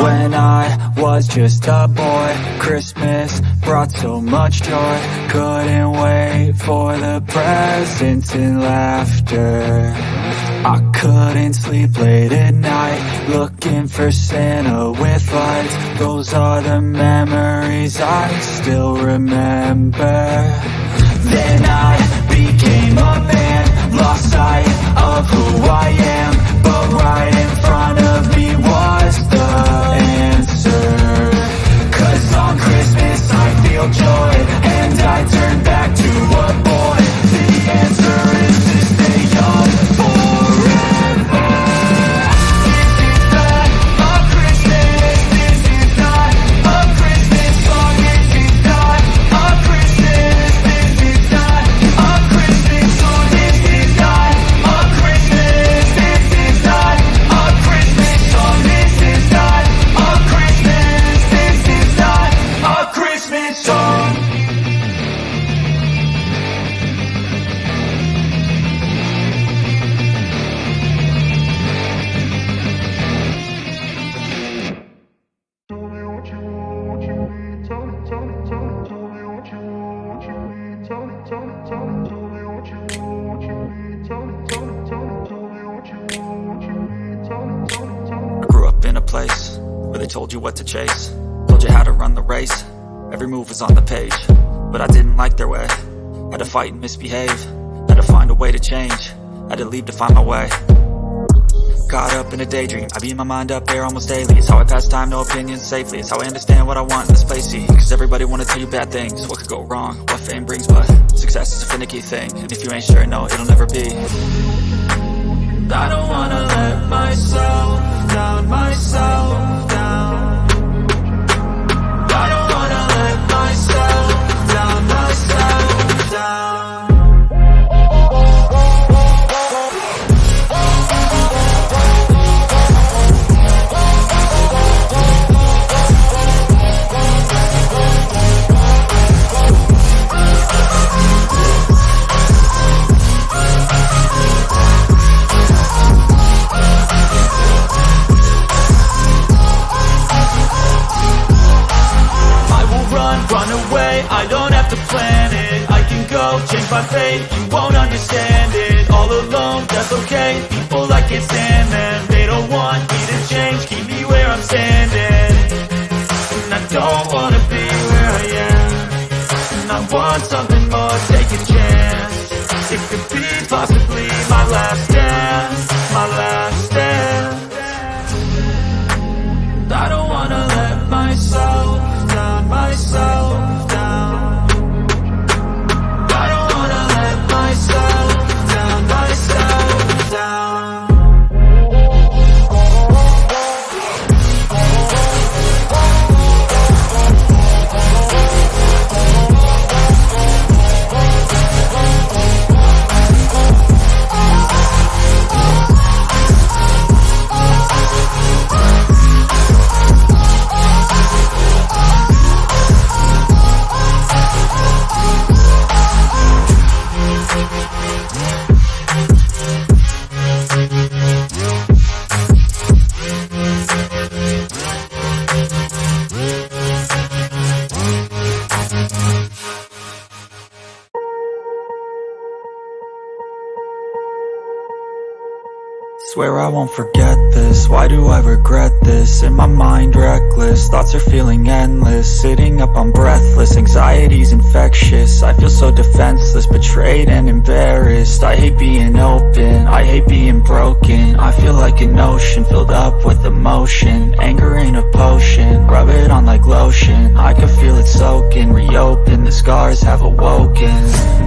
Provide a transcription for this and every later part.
when I was just a boy. Christmas brought so much joy. Couldn't wait for the presents and laughter. I couldn't sleep late at night, looking for Santa with lights. Those are the memories I still remember. Then I became a man, lost sight of who I am, but right in front of me was the answer. 'Cause on Christmas I feel joy, and I turn back to a boy. The answer is to stay young forever. This is not a Christmas, this is not a Christmas song, this is not a Christmas, this is not a Christmas song, this is not a Christmas, this is not a Christmas song, this is not a Christmas, this is not a Christmas song. I grew up in a place where they told you what to chase, told you how to run the race. Every move was on the page, but I didn't like their way. Had to fight and misbehave, had to find a way to change, had to leave to find my way. Caught up in a daydream, I beat my mind up there almost daily. It's how I pass time, no opinions safely. It's how I understand what I want in this place, see. Cause everybody wanna tell you bad things, what could go wrong, what fame brings. But success is a finicky thing, and if you ain't sure, no, it'll never be. I don't wanna let myself down, myself down. I don't wanna let myself down, myself down. Run away, I don't have to plan it. I can go, change my fate, you won't understand it. All alone, that's okay, people I can't stand them. They don't want me to change, keep me where I'm standing. And I don't wanna be where I am, and I want something more, take a chance. It could be possibly my last dance, my last dance. I don't wanna let myself down, myself down. I don't wanna let myself down, myself down. Swear I won't forget this, why do I regret this? In my mind reckless, thoughts are feeling endless. Sitting up, I'm breathless, anxiety's infectious. I feel so defenseless, betrayed and embarrassed. I hate being open, I hate being broken. I feel like an ocean, filled up with emotion. Anger ain't a potion, rub it on like lotion. I can feel it soaking, reopen, the scars have awoken.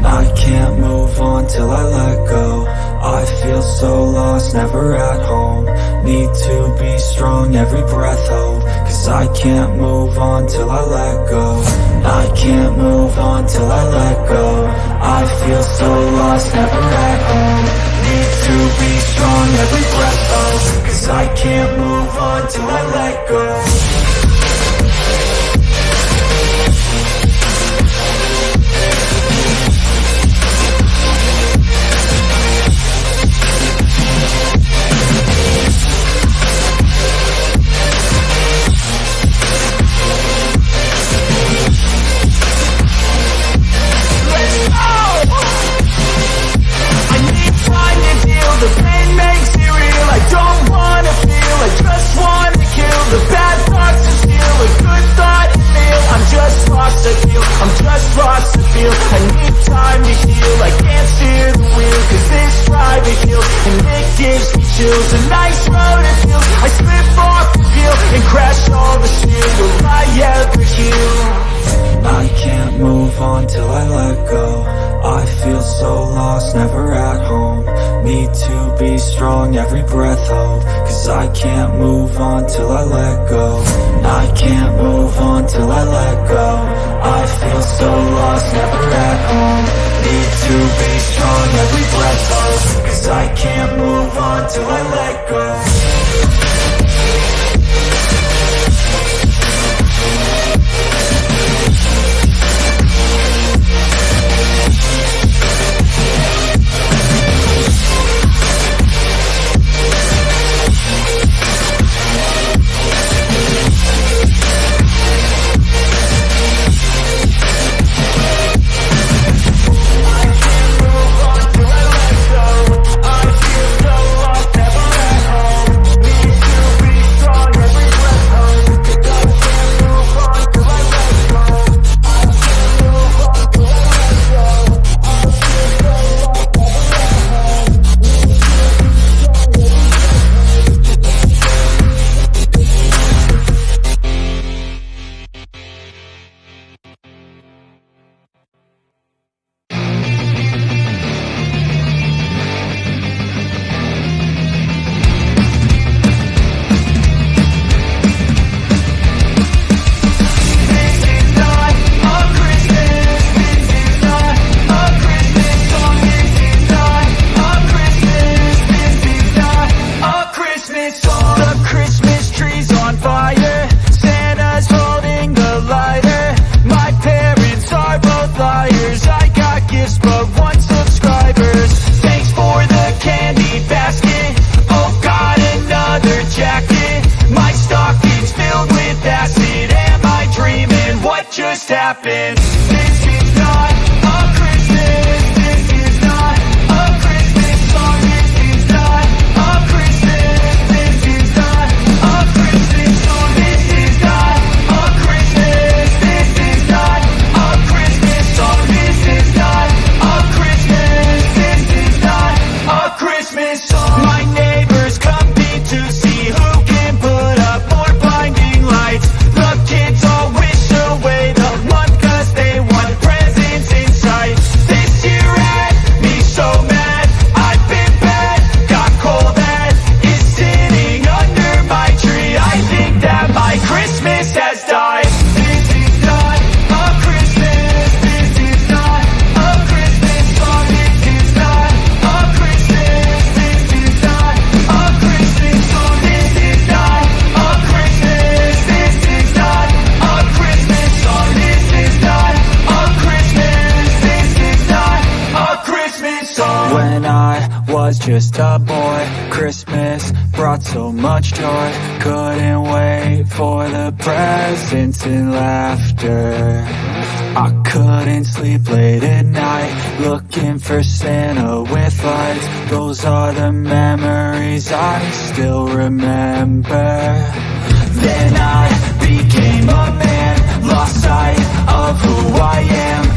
I can't move on till I let go. I feel so lost, never at home. Need to be strong, every breath hold. Cause I can't move on till I let go. I can't move on till I let go. I feel so lost, never at home. Need to be strong, every breath hold. Cause I can't move on till I let go. strong, every breath hold. Cause I can't move on till I let go. I can't move on till I let go. I feel so lost, never at home. Need to be strong, every breath hold. Cause I can't move on till I let go. Happened. This is not a Christmas. This is not a Christmas song. This is not a Christmas. This is not a Christmas song. This is not a Christmas. This is not a Christmas song. This is not a Christmas. This is not a Christmas song. My neighbors compete to see who can put up more blinding lights. The kids all wish away the month cause they want presents in sight. This year had me so mad, I've been bad, got cold that is sitting under my tree. I think that my Christmas has died. This is not a Christmas. This is not a Christmas song. This is not a Christmas. This is not a Christmas song. This is not a Christmas. This is not a Christmas song. This is not a Christmas. This is not a Christmas song. When I was just a boy, Christmas brought so much joy. Couldn't wait for the presents and laughter. I couldn't sleep late at night, looking for Santa with lights. Those are the memories I still remember. Then I became a man, lost sight of who I am.